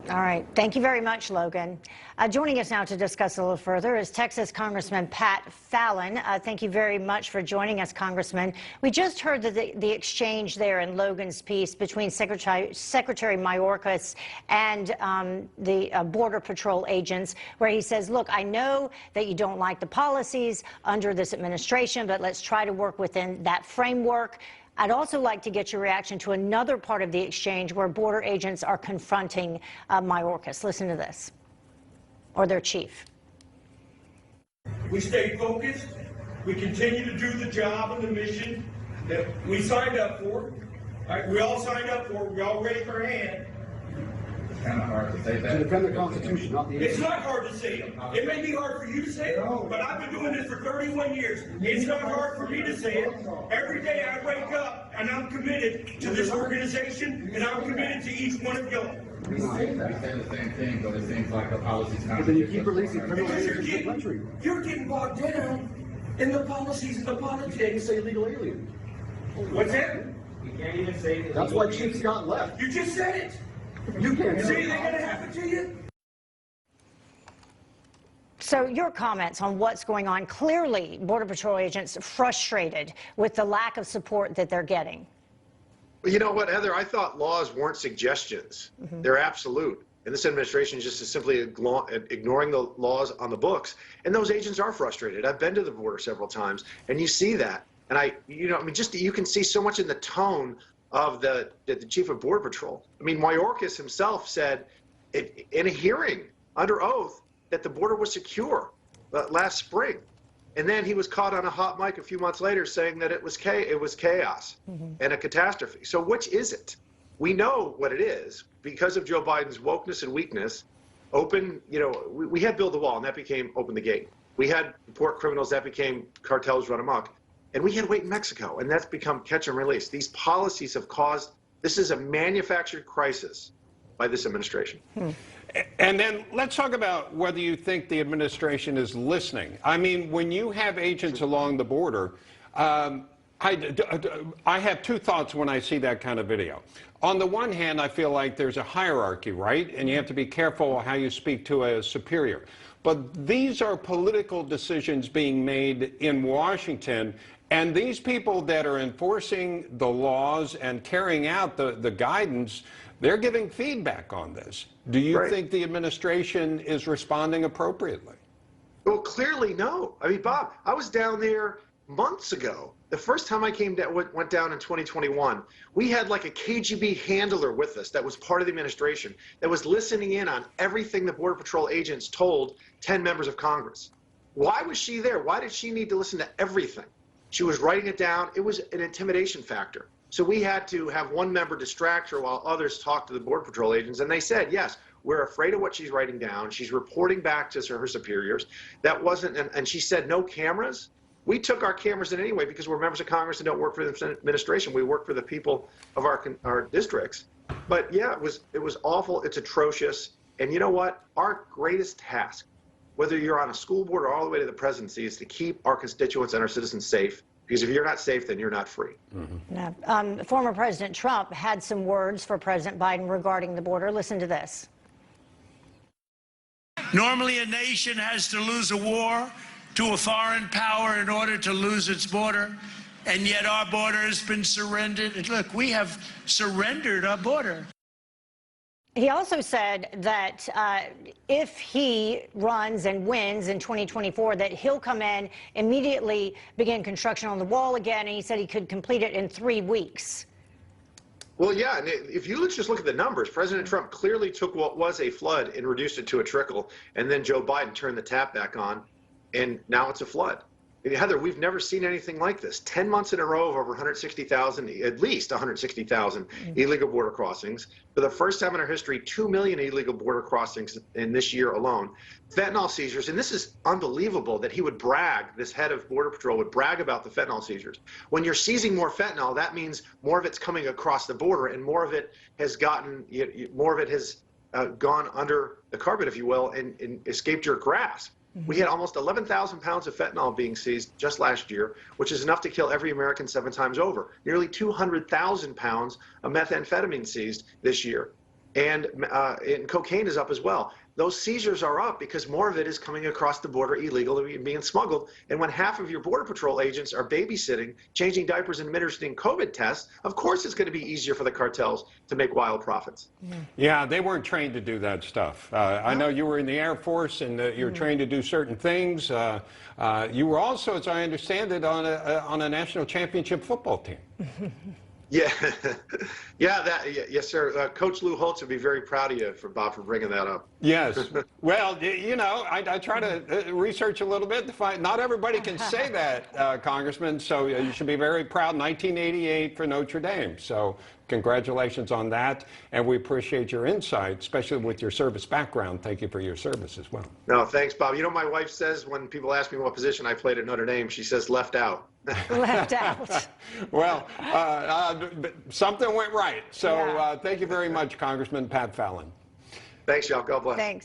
All right. Thank you very much, Logan. Joining us now to discuss a little further is Texas Congressman Pat Fallon. Thank you very much for joining us, Congressman. We just heard the exchange there in Logan's piece between Secretary Mayorkas and the Border Patrol agents, where he says, look, I know that you don't like the policies under this administration, but let's try to work within that framework. I'd also like to get your reaction to another part of the exchange where border agents are confronting Mayorkas. Listen to this, or their chief. We stay focused. We continue to do the job and the mission that we signed up for. Right? We all signed up for it. We all raised our hand. It's kind of hard to say that. To defend the Constitution, not the... It's not hard to say it. It may be hard for you to say it, but I've been doing this for 31 years. It's not hard for me to say it. Every day I wake up and I'm committed to this organization, and I'm committed to each one of y'all. We say the same thing, but it seems like the policy's not. But then you keep releasing criminal Because aliens in the country. you're getting bogged down in the policies and the politics. You can't say illegal alien. What's that? You can't even say that. That's why Chief Scott left. You just said it. You can't Is say anything going to happen to you? So your comments on what's going on. Clearly, Border Patrol agents frustrated with the lack of support that they're getting. Well, you know what, Heather? I thought laws weren't suggestions. They're absolute. And this administration is just simply ignoring the laws on the books. And those agents are frustrated. I've been to the border several times, and you see that. And just you can see so much in the tone of the chief of Border Patrol. I mean, Mayorkas himself said in a hearing under oath that the border was secure last spring. And then he was caught on a hot mic a few months later saying that it was chaos and a catastrophe. So which is it? We know what it is because of Joe Biden's wokeness and weakness. We had build the wall, and that became open the gate. We had deport criminals, that became cartels run amok. And we had wait in Mexico, and that's become catch and release. These policies have caused, this is a manufactured crisis by this administration. And then let's talk about whether you think the administration is listening. I mean, when you have agents along the border, I have two thoughts when I see that kind of video. On the one hand, I feel like there's a hierarchy, right? And you have to be careful how you speak to a superior. But these are political decisions being made in Washington, and these people that are enforcing the laws and carrying out the guidance, they're giving feedback on this. Do you think the administration is responding appropriately? Well, clearly no. I mean, Bob, I was down there months ago. The first time I went down in 2021, we had like a KGB handler with us that was part of the administration that was listening in on everything the Border Patrol agents told 10 members of Congress. Why was she there? Why did she need to listen to everything? She was writing it down. It was an intimidation factor. So we had to have one member distract her while others talked to the Border Patrol agents. And they said, yes, we're afraid of what she's writing down. She's reporting back to her superiors. That wasn't, and she said no cameras. We took our cameras in anyway because we're members of Congress and don't work for the administration. We work for the people of our districts. But yeah, it was awful. It's atrocious. And you know what? Our greatest task, whether you're on a school board or all the way to the presidency, is to keep our constituents and our citizens safe. Because if you're not safe, then you're not free. Yeah. Former President Trump had some words for President Biden regarding the border. Listen to this. Normally, a nation has to lose a war to a foreign power in order to lose its border, and yet our border has been surrendered. And look, we have surrendered our border. He also said that if he runs and wins in 2024, that he'll come in, immediately begin construction on the wall again, and he said he could complete it in 3 weeks. Well, yeah, and if you just look at the numbers, President Trump clearly took what was a flood and reduced it to a trickle, and then Joe Biden turned the tap back on, and now it's a flood. Heather, we've never seen anything like this. 10 months in a row of over 160,000, at least 160,000 illegal border crossings. For the first time in our history, 2 million illegal border crossings in this year alone. Fentanyl seizures, and this is unbelievable that he would brag, this head of Border Patrol would brag about the fentanyl seizures. When you're seizing more fentanyl, that means more of it's coming across the border, and more of it has gone under the carpet, if you will, and escaped your grasp. We had almost 11,000 pounds of fentanyl being seized just last year, which is enough to kill every American 7 times over. Nearly 200,000 pounds of methamphetamine seized this year. and cocaine is up as well. Those seizures are up because more of it is coming across the border illegally being smuggled. And when half of your Border Patrol agents are babysitting, changing diapers, and administering COVID tests, of course it's going to be easier for the cartels to make wild profits. Yeah, they weren't trained to do that stuff. I know you were in the Air Force and you're trained to do certain things. You were also, as I understand it, on a national championship football team. Yeah, yes, sir. Coach Lou Holtz would be very proud of you, Bob, for bringing that up. Yes. Well, you know, I try to research a little bit to find. Not everybody can say that, Congressman. So you should be very proud. 1988 for Notre Dame. So congratulations on that, and we appreciate your insight, especially with your service background. Thank you for your service as well. No, thanks, Bob. You know, my wife says when people ask me what position I played at Notre Dame, she says left out. Left out. Well, something went right. So Yeah. thank you very much, Congressman Pat Fallon. Thanks, y'all. God bless. Thanks.